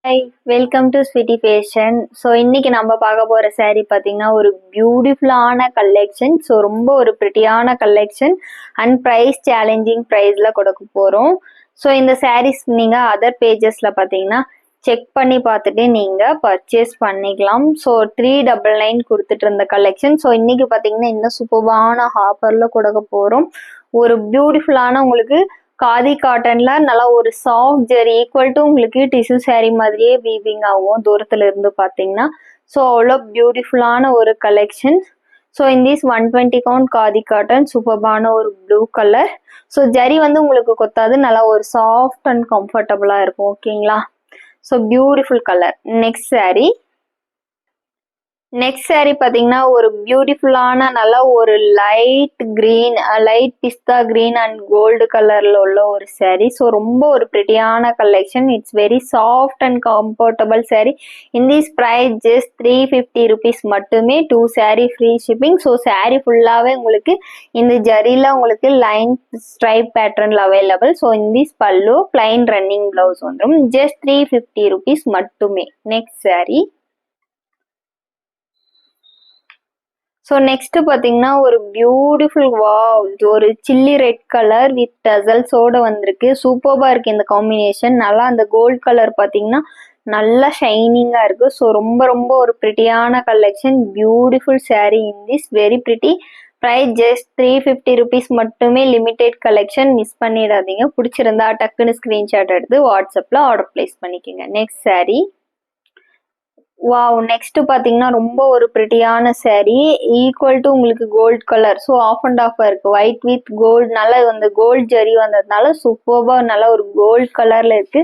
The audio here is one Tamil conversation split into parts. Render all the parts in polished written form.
Hi, welcome to Sweety Fashion. So இன்னைக்கு நம்ம பார்க்க போகிற saree பார்த்தீங்கன்னா ஒரு பியூட்டிஃபுல்லான கலெக்ஷன். ஸோ ரொம்ப ஒரு ப்ரிட்டியான கலெக்ஷன் அண்ட் ப்ரைஸ் சேலஞ்சிங் ப்ரைஸில் கொடுக்க போகிறோம். ஸோ இந்த sarees நீங்கள் அதர் பேஜஸில் பார்த்தீங்கன்னா செக் பண்ணி பார்த்துட்டு நீங்கள் பர்ச்சேஸ் பண்ணிக்கலாம். ஸோ 399 கொடுத்துட்டு இருந்த கலெக்ஷன். ஸோ இன்னைக்கு பார்த்தீங்கன்னா இன்னும் சூப்பரான ஆஃபரில் கொடுக்க போகிறோம். ஒரு பியூட்டிஃபுல்லான உங்களுக்கு காதி காட்டன்ல நல்லா ஒரு சாஃப்ட் ஜெரி ஈக்குவல் டு உங்களுக்கு டிஷ்யூ saree மாதிரியே வீவிங் ஆகும் தூரத்துல இருந்து பாத்தீங்கன்னா. ஸோ அவ்வளோ பியூட்டிஃபுல்லான ஒரு கலெக்ஷன். ஸோ இந்த 120 கவுண்ட் காதி காட்டன் சூப்பர்பான ஒரு ப்ளூ கலர். ஸோ ஜரி வந்து உங்களுக்கு கொத்தாது, நல்லா ஒரு சாஃப்ட் அண்ட் கம்ஃபர்டபுளா இருக்கும். ஓகேங்களா? So beautiful colour. Next saree பார்த்தீங்கன்னா ஒரு பியூட்டிஃபுல்லான நல்ல ஒரு light green, light pista green and gold கலர்ல உள்ள ஒரு saree. ஸோ ரொம்ப ஒரு ப்ரிட்டியான collection. It's very soft and comfortable saree. In this price just 350 rupees மட்டுமே. 2 saree free shipping. So saree ஃபுல்லாகவே உங்களுக்கு இந்த ஜரியில் உங்களுக்கு லைன் ஸ்ட்ரைப் பேட்டர்னில் available. So in this pallu plain running blouse வந்துடும். ஜஸ்ட் 350 ருபீஸ் மட்டுமே. Next saree. ஸோ நெக்ஸ்ட் பார்த்தீங்கன்னா ஒரு பியூட்டிஃபுல் ஒரு சில்லி ரெட் கலர் வித் டசல்ஸோட வந்திருக்கு. சூப்பர்பா இருக்கு இந்த காம்பினேஷன். நல்லா அந்த கோல்ட் கலர் பார்த்தீங்கன்னா நல்லா ஷைனிங்கா இருக்கு. ஸோ ரொம்ப ரொம்ப ஒரு ப்ரிட்டியான collection. Beautiful saree in this very pretty. Price just 350 rupees மட்டுமே. லிமிடெட் கலெக்ஷன், மிஸ் பண்ணிடாதீங்க. பிடிச்சிருந்தா டக்குன்னு ஸ்கிரீன்ஷாட் எடுத்து வாட்ஸ்அப்ல ஆர்டர் பிளேஸ் பண்ணிக்கோங்க. Next saree. வாவ், நெக்ஸ்ட் பாத்தீங்கன்னா ரொம்ப ஒரு ப்ரிட்டியான saree ஈக்குவல் டு உங்களுக்கு gold colour. So off and off இருக்கு. ஒயிட் வித் கோல்ட், நல்லா அந்த கோல்ட் ஜரி வந்ததுனால சூப்பர்பா நல்லா ஒரு கோல்ட் கலர்ல இருக்கு.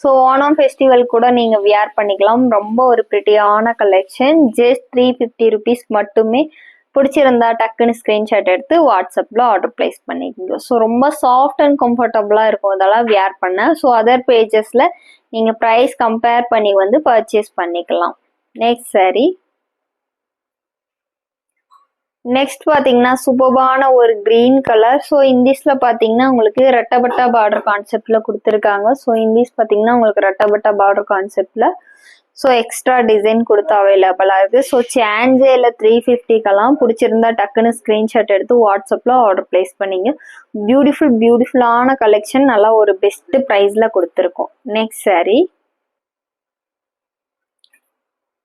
ஸோ ஓணம் ஃபெஸ்டிவல் கூட நீங்க வியர் பண்ணிக்கலாம். ரொம்ப ஒரு ப்ரிட்டியான கலெக்ஷன். ஜஸ்ட் 350 ருபீஸ் மட்டுமே. பிடிச்சிருந்தா டக்குன்னு ஸ்கிரீன்ஷாட் எடுத்து வாட்ஸ்அப்ல ஆர்டர் பிளேஸ் பண்ணிக்கோங்க. ஸோ ரொம்ப சாஃப்ட் அண்ட் கம்ஃபர்டபுளா இருக்கும் இதெல்லாம் வியர் பண்ண. ஸோ அதர் பேஜஸ்ல நீங்க ப்ரைஸ் கம்பேர் பண்ணி வந்து பர்ச்சேஸ் பண்ணிக்கலாம். Next saree. நெக்ஸ்ட் பாத்தீங்கன்னா சூப்பர்பான ஒரு கிரீன் கலர். ஸோ இந்திஸ்ல பாத்தீங்கன்னா உங்களுக்கு ரெட்டபட்டா பார்டர் கான்செப்ட்ல கொடுத்துருக்காங்க. ஸோ இந்திஸ் பாத்தீங்கன்னா உங்களுக்கு ரெட்டபட்டா பார்டர் கான்செப்ட்ல ஸோ எக்ஸ்ட்ரா டிசைன் கொடுத்து அவைலபிளா இருக்கு. ஸோ சேஞ்சேல 350க்கெல்லாம் பிடிச்சிருந்தா டக்குன்னு ஸ்கிரீன்ஷாட் எடுத்து வாட்ஸ்அப்ல ஆர்டர் பிளேஸ் பண்ணிங்க. பியூட்டிஃபுல்லான கலெக்ஷன். நல்லா ஒரு பெஸ்ட் ப்ரைஸ்ல கொடுத்துருக்கோம். Next saree.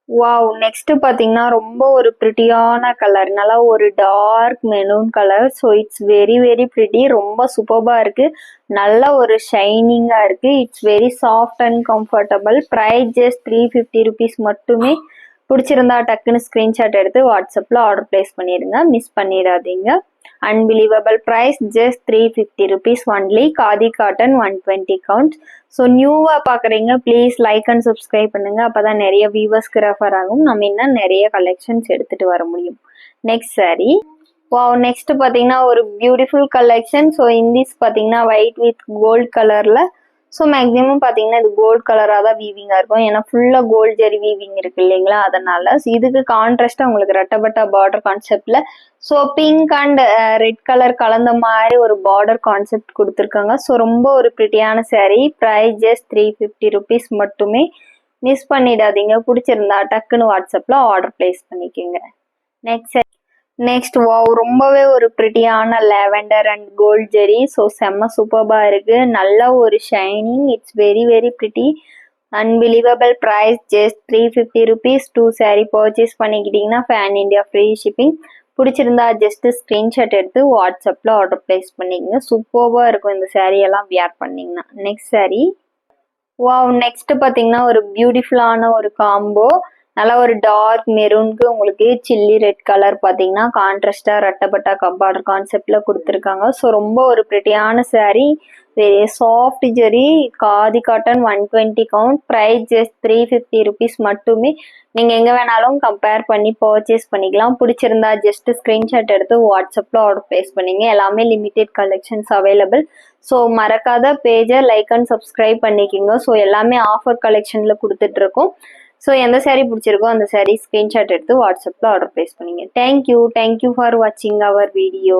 வாவ், நெக்ஸ்ட் பாத்தீங்கன்னா ரொம்ப ஒரு ப்ரிட்டியான கலர். நல்லா ஒரு dark maroon colour. So it's very very pretty. ரொம்ப சூப்பர்பா இருக்கு. நல்ல ஒரு ஷைனிங்கா இருக்கு. It's very soft and comfortable. Price just 350 rupees மட்டுமே. பிடிச்சிருந்தா டக்குன்னு ஸ்கிரீன்ஷாட் எடுத்து வாட்ஸ்அப்ல ஆர்டர் பிளேஸ் பண்ணிடுங்க. மிஸ் பண்ணிடாதீங்க. Unbelievable price just 350 rupees only. Khadi cotton 120 counts. So நியூவா பாக்குறீங்க ப்ளீஸ் லைக் அண்ட் சப்ஸ்கிரைப் பண்ணுங்க. அப்பதான் நிறைய வியூவர்ஸ்க்கு ரெஃபர் ஆகும். நம்ம இன்னும் நிறைய கலெக்ஷன்ஸ் எடுத்துட்டு வர முடியும். Next saree. வாவ், நெக்ஸ்ட் பாத்தீங்கன்னா ஒரு பியூட்டிஃபுல் கலெக்ஷன். ஸோ இந்திஸ் பாத்தீங்கன்னா ஒயிட் வித் கோல்ட் கலர்ல. ஸோ மேக்ஸிமம் பார்த்தீங்கன்னா இது கோல்ட் கலராக தான் வீவிங்காக இருக்கும். ஏன்னா ஃபுல்லாக கோல்ட் ஜெரி வீவிங் இருக்கு இல்லைங்களா, அதனால இதுக்கு கான்ட்ராஸ்டாக உங்களுக்கு ரெட்டபட்டா பார்டர் கான்செப்ட்ல so pink and red colour கலந்த மாதிரி ஒரு பார்டர் கான்செப்ட் கொடுத்துருக்காங்க. ஸோ ரொம்ப ஒரு ப்ரிட்டியான saree. ப்ரைஸ் ஜஸ்ட் 350 ருபீஸ் மட்டுமே. மிஸ் பண்ணிடாதீங்க. பிடிச்சிருந்தா டக்குன்னு வாட்ஸ்அப்பில் ஆர்டர் பிளேஸ் பண்ணிக்கோங்க. நெக்ஸ்ட் வாவ், ரொம்பவே ஒரு ப்ரிட்டியான lavender and gold zari. So செம்ம சூப்பர்பா இருக்கு. நல்ல ஒரு shining. It's very very pretty. Unbelievable price just 350 rupees. 2 saree purchase பண்ணிக்கிட்டீங்கன்னா ஃபேன் இண்டியா ஃப்ரீ ஷிப்பிங். பிடிச்சிருந்தா ஜஸ்ட் ஸ்கிரீன்ஷாட் எடுத்து வாட்ஸ்அப்ல ஆர்டர் பிளேஸ் பண்ணிக்கங்க. சூப்பர்பா இருக்கும் இந்த saree எல்லாம் வியர் பண்ணீங்கன்னா. Next saree. வாவ், நெக்ஸ்ட் பாத்தீங்கன்னா ஒரு பியூட்டிஃபுல்லான ஒரு காம்போ. நல்லா ஒரு டார்க் மெரூனுக்கு உங்களுக்கு சில்லி ரெட் கலர் பாத்தீங்கன்னா கான்ட்ராஸ்டா ரெட்டபட்டா பார்டர் கான்செப்ட்ல கொடுத்துருக்காங்க. ஸோ ரொம்ப ஒரு ப்ரிட்டியான saree. Very soft zari khadi cotton 120 count. Price just 350 rupees மட்டுமே. நீங்க எங்க வேணாலும் கம்பேர் பண்ணி பர்ச்சேஸ் பண்ணிக்கலாம். பிடிச்சிருந்தா ஜஸ்ட் ஸ்கிரீன்ஷாட் எடுத்து வாட்ஸ்அப்ல ஆர்டர் பிளேஸ் பண்ணீங்க. எல்லாமே லிமிடெட் கலெக்ஷன்ஸ் அவைலபிள். ஸோ மறக்காத பேஜை லைக் அண்ட் சப்ஸ்கிரைப் பண்ணிக்கோங்க. ஸோ எல்லாமே ஆஃபர் கலெக்ஷன்ல கொடுத்துட்டு இருக்கோம். ஸோ எந்த saree பிடிச்சிருக்கோ அந்த saree ஸ்கிரீன்ஷாட் எடுத்து வாட்ஸ்அப்ல ஆர்டர் பிளேஸ் பண்ணிங்க. தேங்க்யூ ஃபார் வாட்சிங் அவர் வீடியோ.